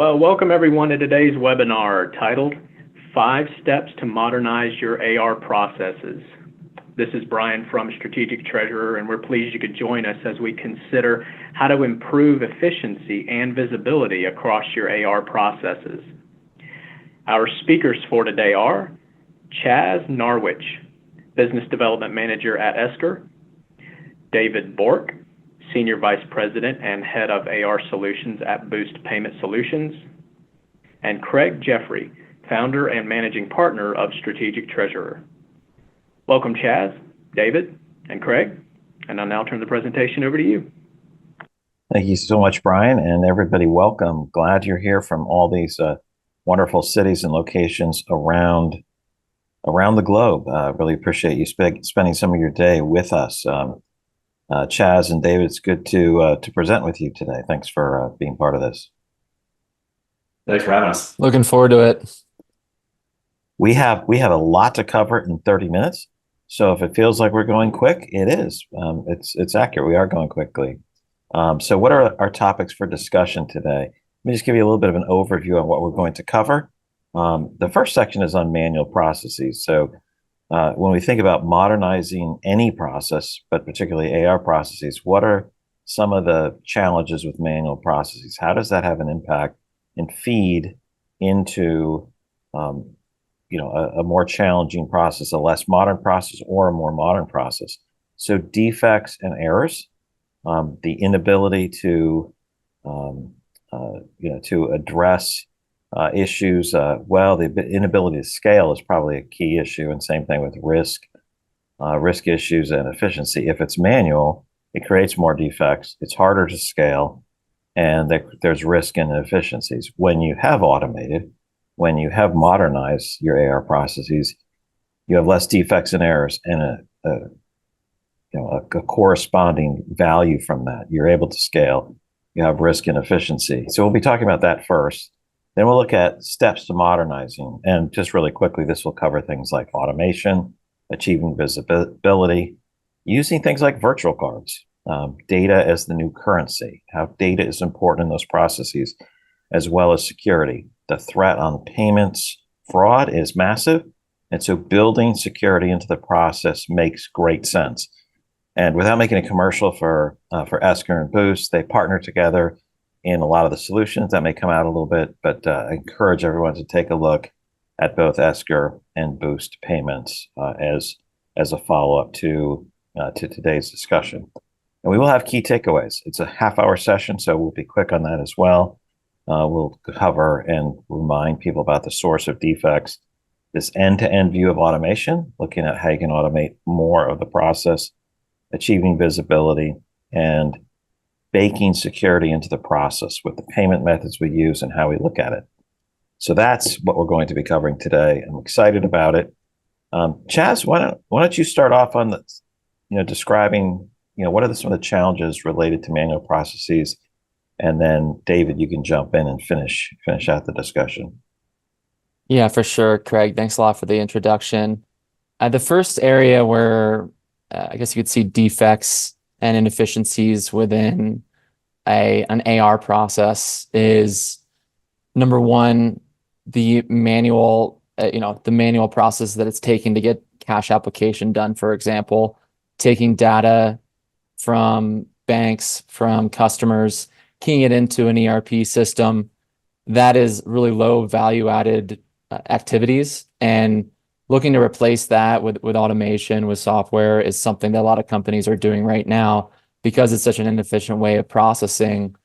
Well, welcome everyone to today's webinar titled 5 Steps to Modernize Your AR Processes. This is Brian from Strategic Treasurer, and we're pleased you could join us as we consider how to improve efficiency and visibility across your AR processes. Our speakers for today are Chaz Narwich, Business Development Manager at Esker, David Bork, Senior Vice President and Head of AR Solutions at Boost Payment Solutions, and Craig Jeffrey, Founder and Managing Partner of Strategic Treasurer. Welcome, Chaz, David, and Craig, and I'll now turn the presentation over to you. Thank you so much, Brian, and everybody welcome. Glad you're here from all these wonderful cities and locations around the globe. Really appreciate you spending some of your day with us. Chaz and David, it's good to present with you today. Thanks for being part of this. Thanks for having us. Looking forward to it. We have a lot to cover in 30 minutes. So if it feels like we're going quick, it is. It's accurate. We are going quickly. So what are our topics for discussion today? Let me just give you a little bit of an overview on what we're going to cover. The first section is on manual processes. So when we think about modernizing any process, but particularly AR processes, what are some of the challenges with manual processes? How does that have an impact and feed into a more challenging process, a less modern process, or a more modern process? So defects and errors, the inability to address issues, the inability to scale is probably a key issue, and same thing with risk issues and efficiency. If it's manual, it creates more defects, it's harder to scale, and there's risk and inefficiencies. When you have automated, when you have modernized your AR processes, you have less defects and errors and a corresponding value from that. You're able to scale, you have risk and efficiency. So we'll be talking about that first. Then we'll look at steps to modernizing. And just really quickly, this will cover things like automation, achieving visibility, using things like virtual cards, data as the new currency, how data is important in those processes, as well as security. The threat on payments fraud is massive. And so building security into the process makes great sense. And without making a commercial for Esker and Boost, they partner together in a lot of the solutions that may come out a little bit, but I encourage everyone to take a look at both Esker and Boost payments as a follow-up to today's discussion. And we will have key takeaways. It's a half-hour session, so we'll be quick on that as well. We'll cover and remind people about the source of defects, this end-to-end view of automation, looking at how you can automate more of the process, achieving visibility, and baking security into the process with the payment methods we use and how we look at it. So that's what we're going to be covering today. I'm excited about it. Chaz, why don't you start off on describing, what are some of the challenges related to manual processes, and then David, you can jump in and finish out the discussion. Yeah, for sure, Craig. Thanks a lot for the introduction. The first area where I guess you could see defects and inefficiencies within an AR process is, number one, the manual process that it's taking to get cash application done. For example, taking data from banks, from customers, keying it into an ERP system, that is really low value added activities, and looking to replace that with automation, with software, is something that a lot of companies are doing right now because it's such an inefficient way of processing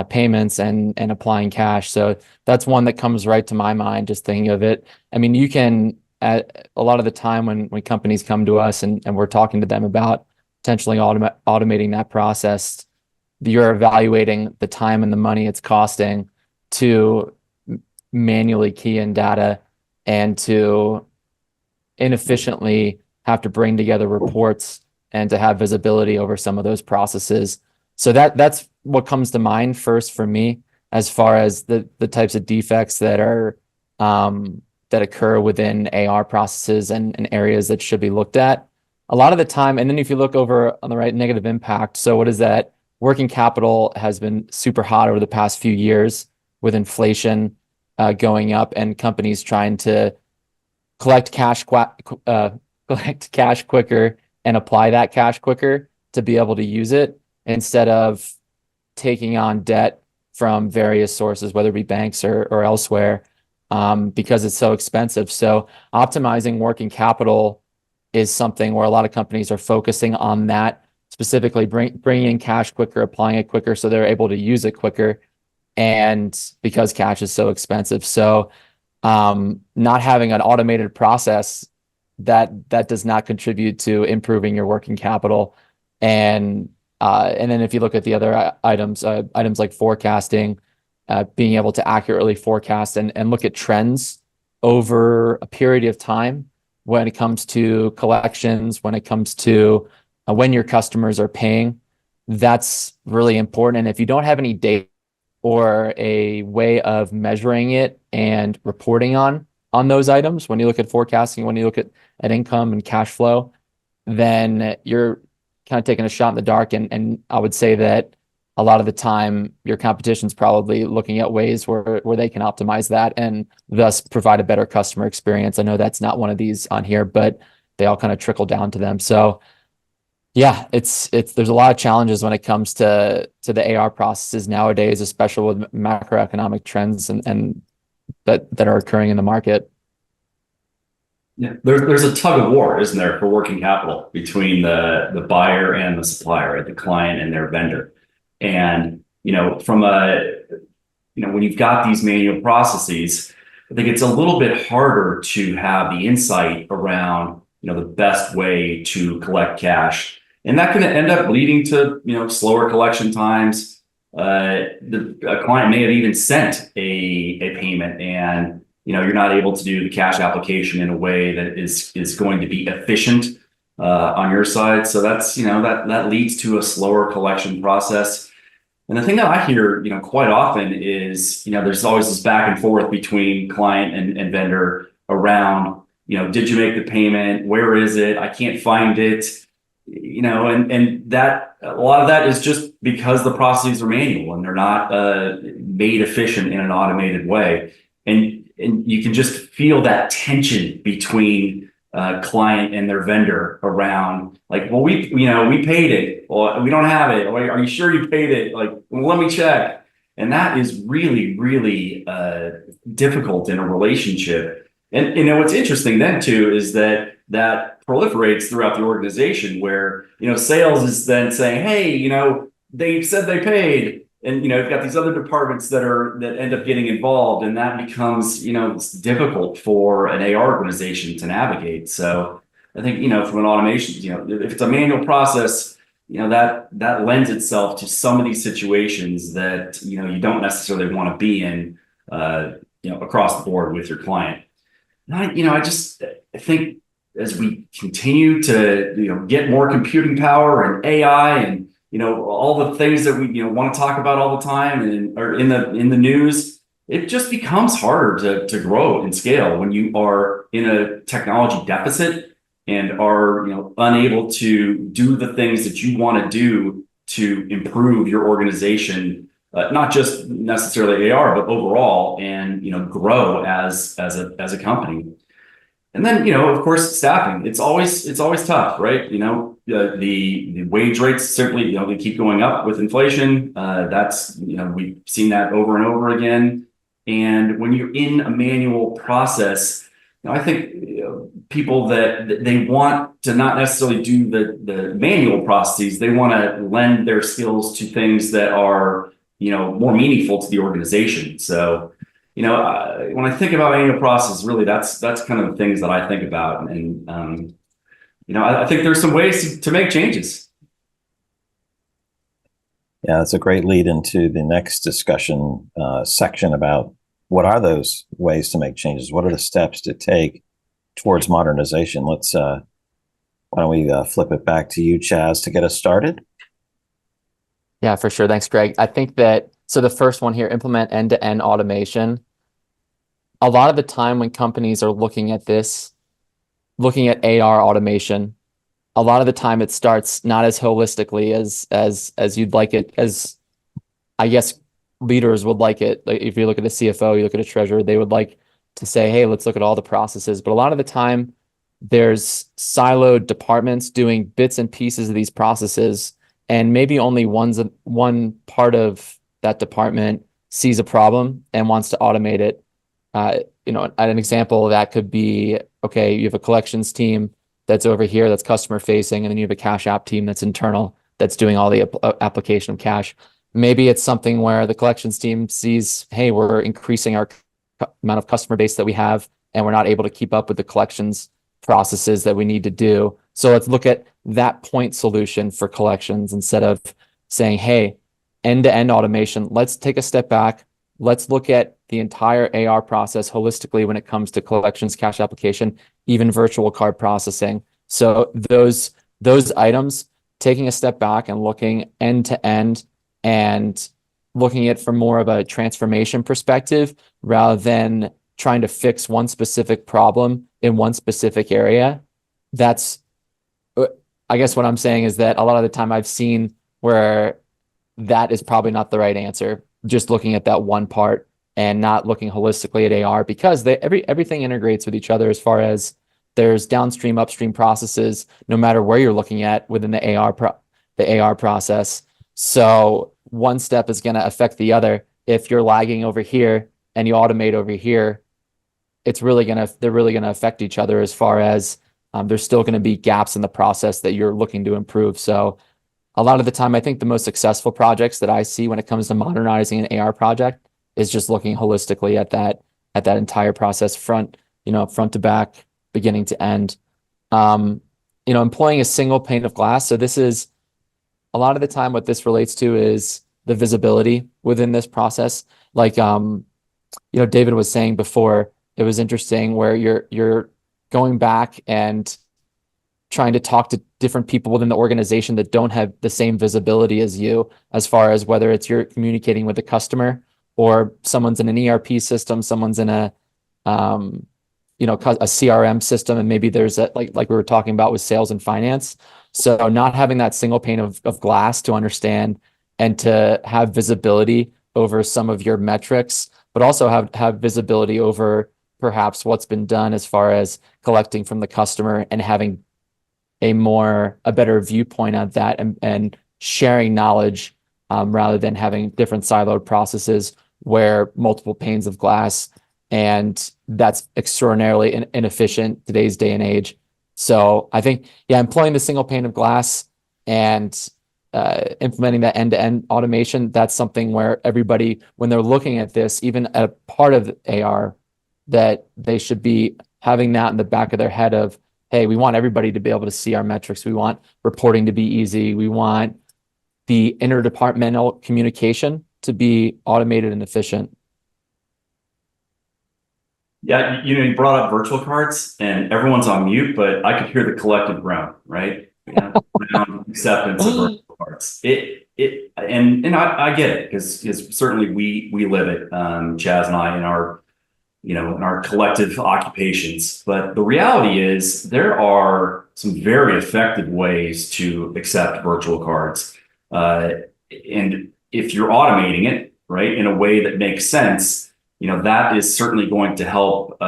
payments and applying cash. So that's one that comes right to my mind, just thinking of it. I mean, you can, a lot of the time when companies come to us and we're talking to them about potentially automating that process, you're evaluating the time and the money it's costing to manually key in data and to inefficiently have to bring together reports and to have visibility over some of those processes. So that's what comes to mind first for me as far as the types of defects that are that occur within AR processes and areas that should be looked at. A lot of the time, and then if you look over on the right, negative impact. So what is that? Working capital has been super hot over the past few years. with inflation going up and companies trying to collect cash collect cash quicker and apply that cash quicker to be able to use it instead of taking on debt from various sources, whether it be banks or elsewhere, because it's so expensive. So optimizing working capital is something where a lot of companies are focusing on that, specifically bringing in cash quicker, applying it quicker so they're able to use it quicker. And because cash is so expensive. So not having an automated process that does not contribute to improving your working capital. And then if you look at the other items like forecasting, being able to accurately forecast and look at trends over a period of time when it comes to collections, when it comes to when your customers are paying, that's really important. And if you don't have any data or a way of measuring it and reporting on those items, when you look at forecasting, when you look at income and cash flow, then you're kind of taking a shot in the dark. And I would say that a lot of the time your competition's probably looking at ways where they can optimize that and thus provide a better customer experience. I know that's not one of these on here, but they all kind of trickle down to them. So yeah, there's a lot of challenges when it comes to the AR processes nowadays, especially with macroeconomic trends and that are occurring in the market. Yeah, there's a tug of war, isn't there, for working capital between the buyer and the supplier, right? The client and their vendor. And from when you've got these manual processes, I think it's a little bit harder to have the insight around the best way to collect cash. And that can end up leading to, slower collection times. A client may have even sent a payment and, you're not able to do the cash application in a way that is going to be efficient on your side. So that's, that leads to a slower collection process. And the thing that I hear, quite often is, there's always this back and forth between client and vendor around, did you make the payment? Where is it? I can't find it. And that a lot of that is just because the processes are manual and they're not made efficient in an automated way. And you can just feel that tension between client and their vendor around like, well, we paid it, or we don't have it. Or, are you sure you paid it? Like, well, let me check. And that is really, really difficult in a relationship. And what's interesting then too is that proliferates throughout the organization where, sales is then saying, hey, they said they paid. And, you've got these other departments that end up getting involved, and that becomes, it's difficult for an AR organization to navigate. So I think, from an automation, if it's a manual process, that lends itself to some of these situations that, you don't necessarily want to be in, across the board with your client. And I think as we continue to, get more computing power and AI and, all the things that we, want to talk about all the time and are in the news, it just becomes harder to grow and scale when you are in a technology deficit and are, unable to do the things that you want to do to improve your organization, not just necessarily AR, but overall, and, grow as a company. And then, of course, staffing. It's always tough, right? The wage rates simply, they keep going up with inflation. That's, we've seen that over and over again. And when you're in a manual process, I think people that they want to not necessarily do the manual processes, they want to lend their skills to things that are, more meaningful to the organization. So, when I think about manual process, really, that's kind of the things that I think about. And, I think there's some ways to make changes. Yeah, that's a great lead into the next discussion section about what are those ways to make changes? What are the steps to take towards modernization? Let's, why don't we flip it back to you, Chaz, to get us started? Yeah, for sure. Thanks, Greg. I think so the first one here, implement end-to-end automation. A lot of the time when companies are looking at AR automation, a lot of the time it starts not as holistically as you'd like it, as I guess leaders would like it. Like if you look at a CFO, you look at a treasurer, they would like to say, hey, let's look at all the processes. But a lot of the time, there's siloed departments doing bits and pieces of these processes, and maybe only one part of that department sees a problem and wants to automate it. An example of that could be, okay, you have a collections team that's over here that's customer facing, and then you have a cash app team that's internal that's doing all the application of cash. Maybe it's something where the collections team sees, hey, we're increasing our amount of customer base that we have, and we're not able to keep up with the collections processes that we need to do. So let's look at that point solution for collections instead of saying, hey, end-to-end automation. Let's take a step back. Let's look at the entire AR process holistically when it comes to collections, cash application, even virtual card processing. So those items, taking a step back and looking end to end and looking at it from more of a transformation perspective rather than trying to fix one specific problem in one specific area. That's, I guess what I'm saying is that a lot of the time I've seen where that is probably not the right answer, just looking at that one part and not looking holistically at AR, because everything integrates with each other as far as there's downstream, upstream processes, no matter where you're looking at within the AR process. So one step is going to affect the other. If you're lagging over here and you automate over here, they're really going to affect each other as far as there's still going to be gaps in the process that you're looking to improve. So a lot of the time, I think the most successful projects that I see when it comes to modernizing an AR project is just looking holistically at that entire process, front to back, beginning to end. Employing a single pane of glass. So this is a lot of the time what this relates to is the visibility within this process. Like David was saying before, it was interesting where you're going back and trying to talk to different people within the organization that don't have the same visibility as you, as far as whether it's you're communicating with a customer or someone's in an ERP system, someone's in a CRM system, and maybe there's like we were talking about with sales and finance. So not having that single pane of glass to understand and to have visibility over some of your metrics, but also have visibility over perhaps what's been done as far as collecting from the customer and having a better viewpoint on that and sharing knowledge rather than having different siloed processes where multiple panes of glass, and that's extraordinarily inefficient today's day and age. So I think, employing the single pane of glass and implementing that end-to-end automation, that's something where everybody, when they're looking at this, even a part of AR, that they should be having that in the back of their head of, hey, we want everybody to be able to see our metrics. We want reporting to be easy. We want the interdepartmental communication to be automated and efficient. Yeah, you brought up virtual cards, and everyone's on mute, but I could hear the collective groan, right? Around acceptance of virtual cards. And I get it because certainly we live it, Chaz and I, in our collective occupations. But the reality is there are some very effective ways to accept virtual cards. And if you're automating it, right, in a way that makes sense, that is certainly going to help,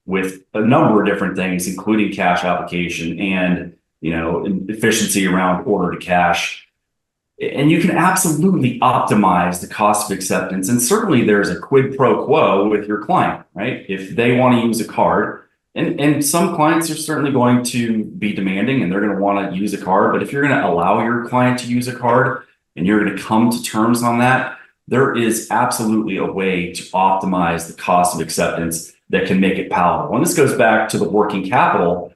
with a number of different things, including cash application and, efficiency around order to cash. And you can absolutely optimize the cost of acceptance. And certainly there's a quid pro quo with your client, right? If they want to use a card, and some clients are certainly going to be demanding and they're going to want to use a card. But if you're going to allow your client to use a card and you're going to come to terms on that, there is absolutely a way to optimize the cost of acceptance that can make it palatable. And this goes back to the working capital,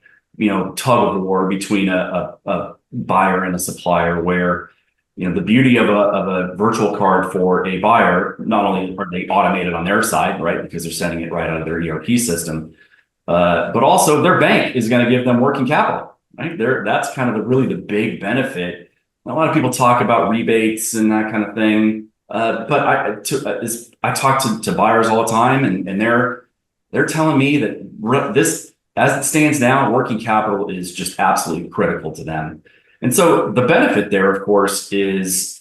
tug of war between a buyer and a supplier, where the beauty of a virtual card for a buyer, not only are they automated on their side, right, because they're sending it right out of their ERP system, but also their bank is going to give them working capital, right? That's kind of really the big benefit. A lot of people talk about rebates and that kind of thing, but I talk to buyers all the time, and they're telling me that this, as it stands now, working capital is just absolutely critical to them. And so the benefit there, of course, is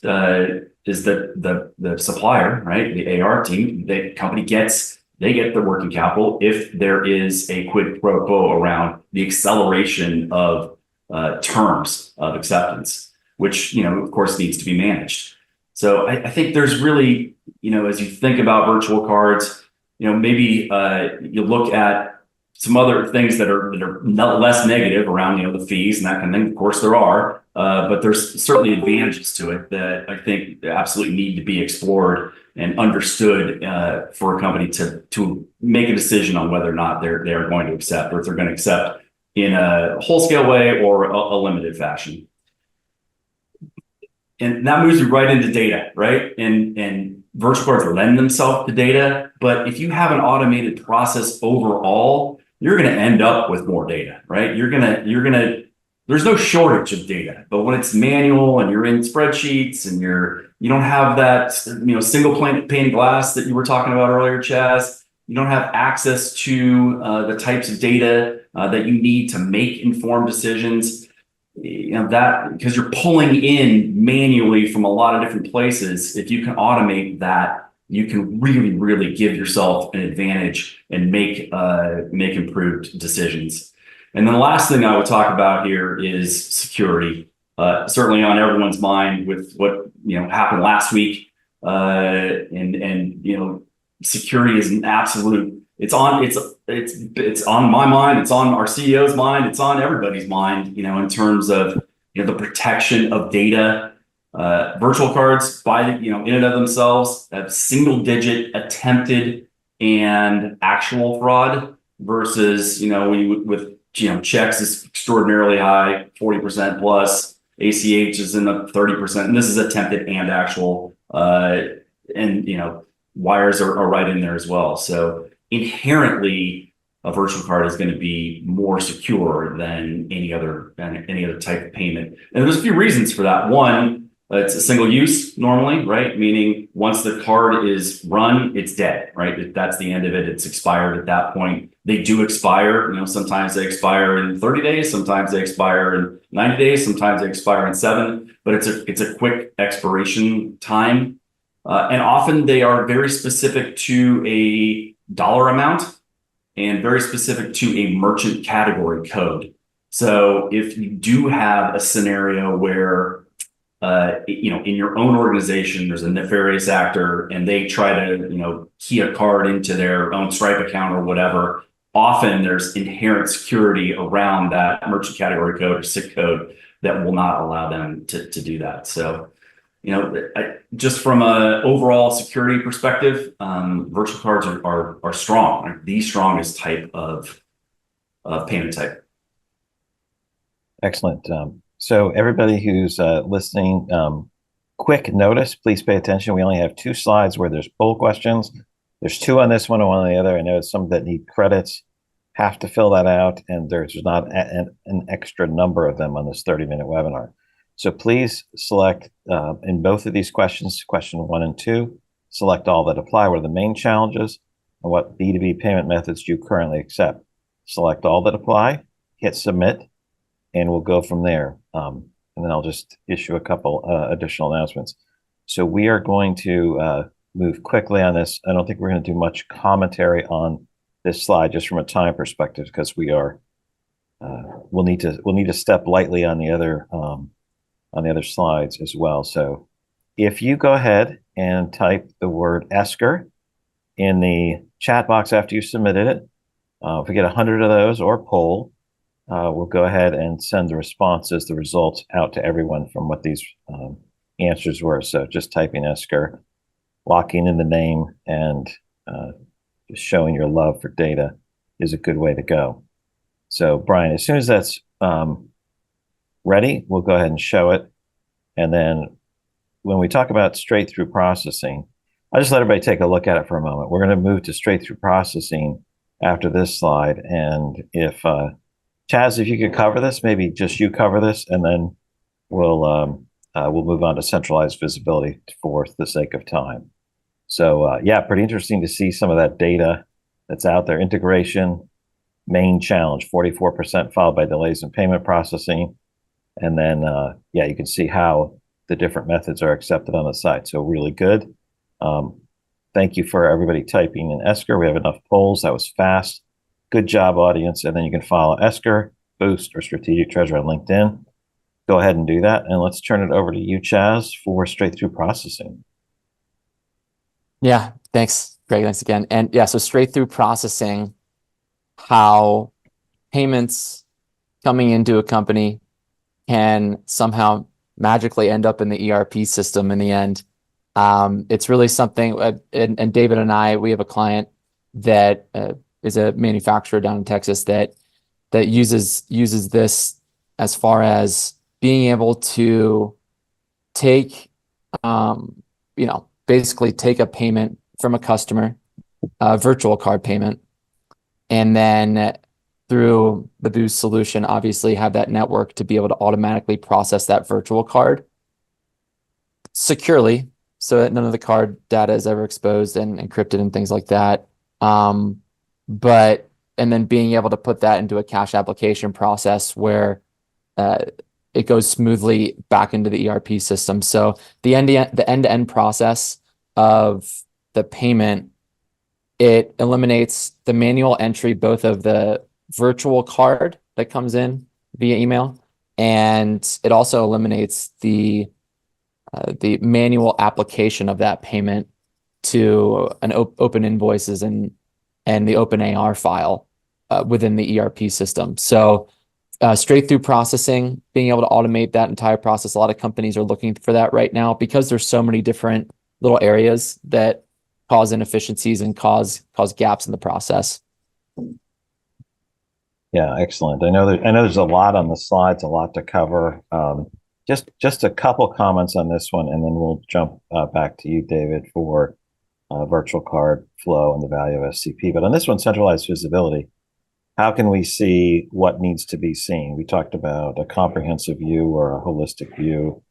is that the supplier, right, the AR team, the company they get the working capital if there is a quid pro quo around the acceleration of terms of acceptance, which, of course needs to be managed. So I think there's really, as you think about virtual cards, maybe you look at some other things that are less negative around, the fees and that kind of thing. Of course there are, but there's certainly advantages to it that I think absolutely need to be explored and understood for a company to make a decision on whether or not they're going to accept, or if they're going to accept in a whole scale way or a limited fashion. And that moves you right into data, right? And virtual cards lend themselves to data, but if you have an automated process overall, you're going to end up with more data, right? There's no shortage of data, but when it's manual and you're in spreadsheets and you don't have that, single pane of glass that you were talking about earlier, Chaz, you don't have access to the types of data that you need to make informed decisions. That because you're pulling in manually from a lot of different places. If you can automate that, you can really, really give yourself an advantage and make improved decisions. And then the last thing I would talk about here is security. Certainly on everyone's mind with what happened last week, and security is an absolute. It's on my mind. It's on our CEO's mind. It's on everybody's mind. In terms of the protection of data. Virtual cards in and of themselves have single-digit attempted and actual fraud versus with checks is extraordinarily high, 40% plus. ACH is in the 30%, and this is attempted and actual. And wires are right in there as well. So inherently, a virtual card is going to be more secure than any other type of payment. And there's a few reasons for that. One, it's a single use normally, right? Meaning once the card is run, it's dead, right? That's the end of it. It's expired at that point. They do expire. Sometimes they expire in 30 days. Sometimes they expire in 90 days. Sometimes they expire in 7. But it's a quick expiration time. And often they are very specific to a dollar amount and very specific to a merchant category code. So if you do have a scenario where, in your own organization, there's a nefarious actor and they try to, key a card into their own Stripe account or whatever, often there's inherent security around that merchant category code or SIC code that will not allow them to do that. So, just from an overall security perspective, virtual cards are strong, the strongest type of payment type. Excellent. So everybody who's listening, quick notice, please pay attention. We only have 2 slides where there's poll questions. There's 2 on this one and 1 on the other. I know some that need credits have to fill that out, and there's not an extra number of them on this 30-minute webinar. So please select in both of these questions, question 1 and 2, select all that apply. What are the main challenges and what B2B payment methods do you currently accept? Select all that apply, hit submit, and we'll go from there. And then I'll just issue a couple additional announcements. So we are going to move quickly on this. I don't think we're going to do much commentary on this slide just from a time perspective, because we are we'll need to step lightly on the other slides as well. So if you go ahead and type the word Esker in the chat box after you submitted it, if we get 100 of those or poll, we'll go ahead and send the responses, the results out to everyone from what these answers were. So just typing Esker, locking in the name, and just showing your love for data is a good way to go. So Brian, as soon as that's ready, we'll go ahead and show it. And then when we talk about straight through processing, I'll just let everybody take a look at it for a moment. We're going to move to straight through processing after this slide. And if Chaz, if you could cover this, maybe just you cover this, and then we'll move on to centralized visibility for the sake of time. So yeah, pretty interesting to see some of that data that's out there. Integration, main challenge, 44%, followed by delays in payment processing. And then, yeah, you can see how the different methods are accepted on the site. So really good. Thank you for everybody typing in Esker. We have enough polls. That was fast. Good job, audience. And then you can follow Esker, Boost, or Strategic Treasurer on LinkedIn. Go ahead and do that. And let's turn it over to you, Chaz, for straight through processing. Yeah, thanks, Greg. Thanks again. And yeah, so straight through processing, how payments coming into a company can somehow magically end up in the ERP system in the end. It's really something, and David and I, we have a client that is a manufacturer down in Texas that uses this as far as being able to take, basically take a payment from a customer, a virtual card payment, and then through the Boost solution, obviously have that network to be able to automatically process that virtual card securely so that none of the card data is ever exposed and encrypted and things like that. And then being able to put that into a cash application process where it goes smoothly back into the ERP system. So the end-to-end process of the payment, it eliminates the manual entry, both of the virtual card that comes in via email, and it also eliminates the manual application of that payment to an open invoices and the open AR file within the ERP system. So straight through processing, being able to automate that entire process. A lot of companies are looking for that right now because there's so many different little areas that cause inefficiencies and cause gaps in the process. Yeah, excellent. I know there's a lot on the slides, a lot to cover. Just a couple comments on this one, and then we'll jump back to you, David, for virtual card flow and the value of SCP. But on this one, centralized visibility, how can we see what needs to be seen? We talked about a comprehensive view or a holistic view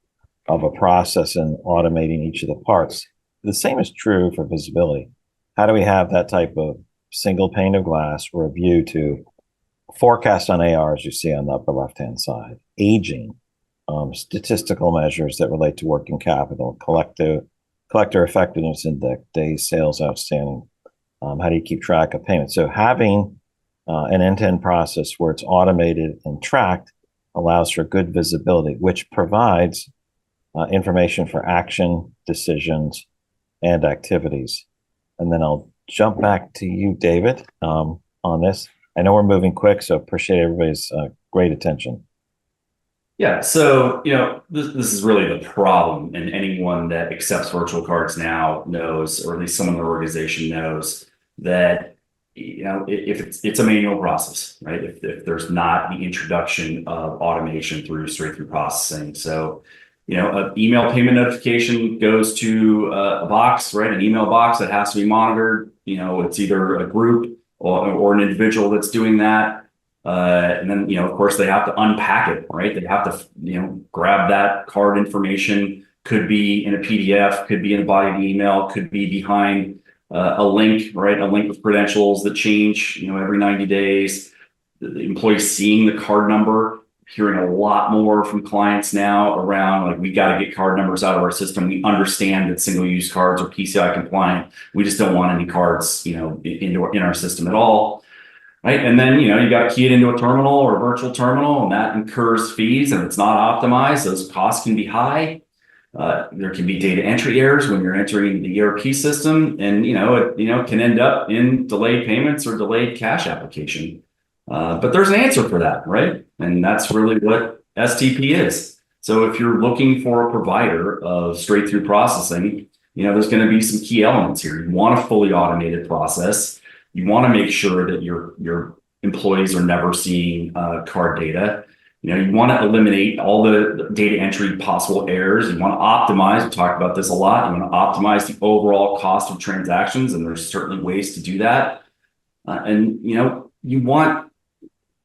of a process and automating each of the parts. The same is true for visibility. How do we have that type of single pane of glass or a view to forecast on AR, as you see on the upper left-hand side, aging, statistical measures that relate to working capital, collector effectiveness index, days sales outstanding. How do you keep track of payments? So having an end-to-end process where it's automated and tracked allows for good visibility, which provides information for action, decisions, and activities. And then I'll jump back to you, David, on this. I know we're moving quick, so appreciate everybody's great attention. Yeah, so this is really the problem, and anyone that accepts virtual cards now knows, or at least someone in the organization knows, that if it's a manual process, right? If there's not the introduction of automation through straight through processing, so an email payment notification goes to a box, right? An email box that has to be monitored. It's either a group or an individual that's doing that. And then, of course, they have to unpack it, right? They have to, grab that card information, could be in a PDF, could be in the body of the email, could be behind a link, right? A link with credentials that change, every 90 days. The employee seeing the card number, hearing a lot more from clients now around, like, we got to get card numbers out of our system. We understand that single-use cards are PCI compliant. We just don't want any cards, in our system at all. Right. And then, you got to key it into a terminal or a virtual terminal, and that incurs fees. And if it's not optimized, those costs can be high. There can be data entry errors when you're entering the ERP system, and, it can end up in delayed payments or delayed cash application. But there's an answer for that, right? And that's really what STP is. So if you're looking for a provider of straight through processing, there's going to be some key elements here. You want a fully automated process. You want to make sure that your employees are never seeing card data. You want to eliminate all the data entry possible errors. You want to optimize. We talked about this a lot. You want to optimize the overall cost of transactions, and there's certainly ways to do that. And you want,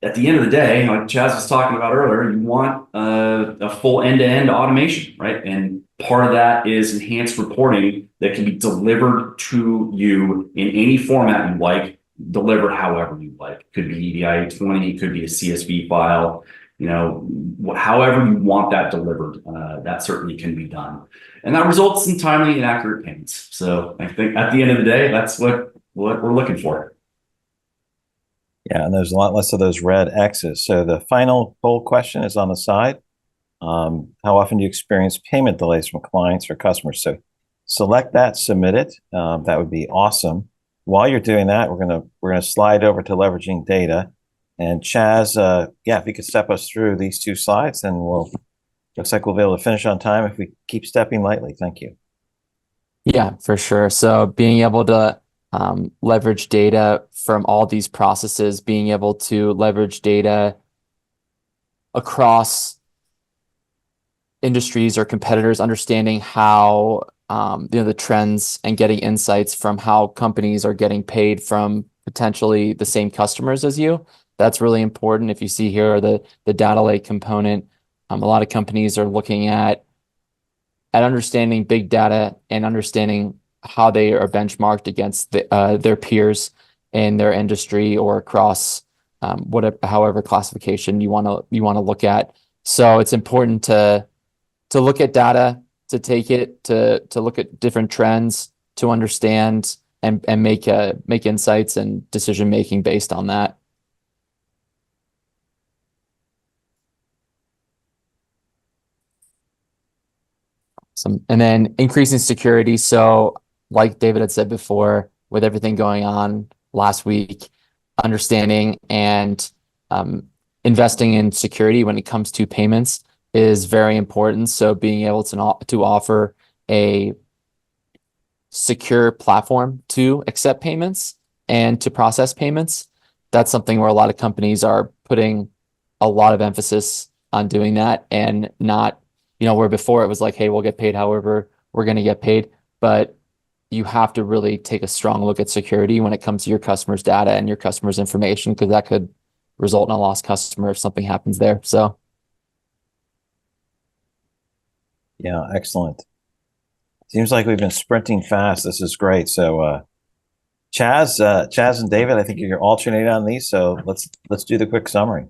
at the end of the day, like Chaz was talking about earlier, you want a full end-to-end automation, right? And part of that is enhanced reporting that can be delivered to you in any format you like, delivered however you like. Could be EDI 20, it could be a CSV file. however you want that delivered, that certainly can be done. And that results in timely and accurate payments. So I think at the end of the day, that's what we're looking for. Yeah, and there's a lot less of those red X's. So the final poll question is on the side. How often do you experience payment delays from clients or customers? So select that, submit it. That would be awesome. While you're doing that, we're gonna slide over to leveraging data. And Chaz, if you could step us through these two slides, and looks like we'll be able to finish on time if we keep stepping lightly. Thank you. Yeah, for sure. So being able to leverage data from all these processes, being able to leverage data across industries or competitors, understanding how the trends and getting insights from how companies are getting paid from potentially the same customers as you. That's really important. If you see here the data lake component, a lot of companies are looking at understanding big data and understanding how they are benchmarked against their peers in their industry or across however classification you want to look at. So it's important to look at data, to take it, to look at different trends, to understand and make insights and decision making based on that. And then increasing security. So like David had said before, with everything going on last week, understanding and investing in security when it comes to payments is very important. So being able to offer a secure platform to accept payments and to process payments, that's something where a lot of companies are putting a lot of emphasis on doing that, and not, where before it was like, hey, we'll get paid however we're going to get paid. But you have to really take a strong look at security when it comes to your customers' data and your customers' information, because that could result in a lost customer if something happens there. So. Yeah, excellent. Seems like we've been sprinting fast. This is great. So Chaz and David, I think you're alternating on these. So let's do the quick summary.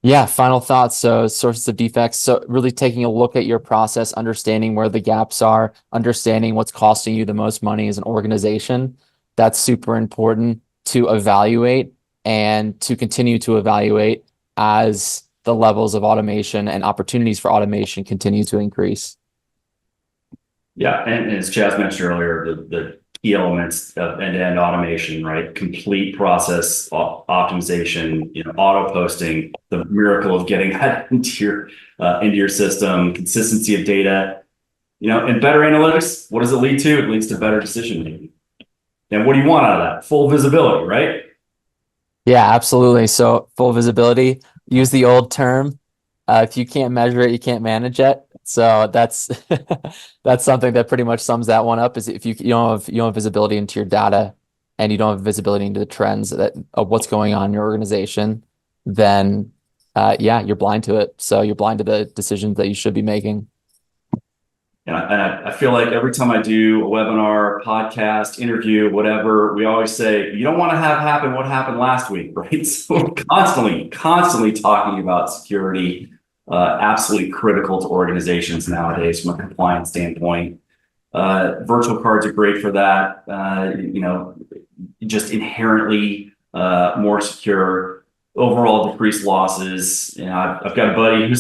Yeah, final thoughts. So sources of defects. So really taking a look at your process, understanding where the gaps are, understanding what's costing you the most money as an organization. That's super important to evaluate and to continue to evaluate as the levels of automation and opportunities for automation continue to increase. Yeah, and as Chaz mentioned earlier, the key elements of end-to-end automation, right? Complete process optimization, auto posting, the miracle of getting that into your system, consistency of data, and better analytics. What does it lead to? It leads to better decision making. And what do you want out of that? Full visibility, right? Yeah, absolutely. So full visibility. Use the old term. If you can't measure it, you can't manage it. So that's that's something that pretty much sums that one up. Is if you don't have visibility into your data, and you don't have visibility into the trends of what's going on in your organization, then you're blind to it. So you're blind to the decisions that you should be making. And I feel like every time I do a webinar, podcast, interview, whatever, we always say, you don't want to have happen what happened last week, right? So we're constantly talking about security, absolutely critical to organizations nowadays from a compliance standpoint. Virtual cards are great for that. Just inherently more secure, overall decreased losses. I've got a buddy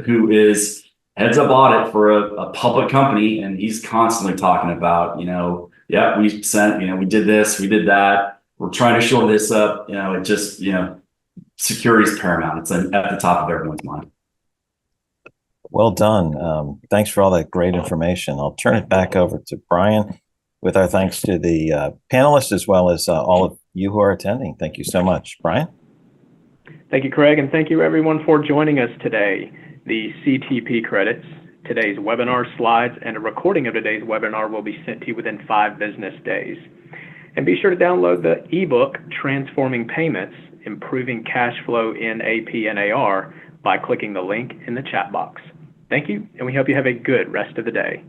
who is heads up audit for a public company, and he's constantly talking about, we did this, we did that, we're trying to shore this up. It just, security is paramount. It's at the top of everyone's mind. Well done. Thanks for all that great information. I'll turn it back over to Brian with our thanks to the panelists as well as all of you who are attending. Thank you so much. Brian? Thank you, Craig, and thank you everyone for joining us today. The CTP credits, today's webinar slides, and a recording of today's webinar will be sent to you within 5 business days. And be sure to download the ebook, Transforming Payments, Improving Cash Flow in AP and AR by clicking the link in the chat box. Thank you, and we hope you have a good rest of the day.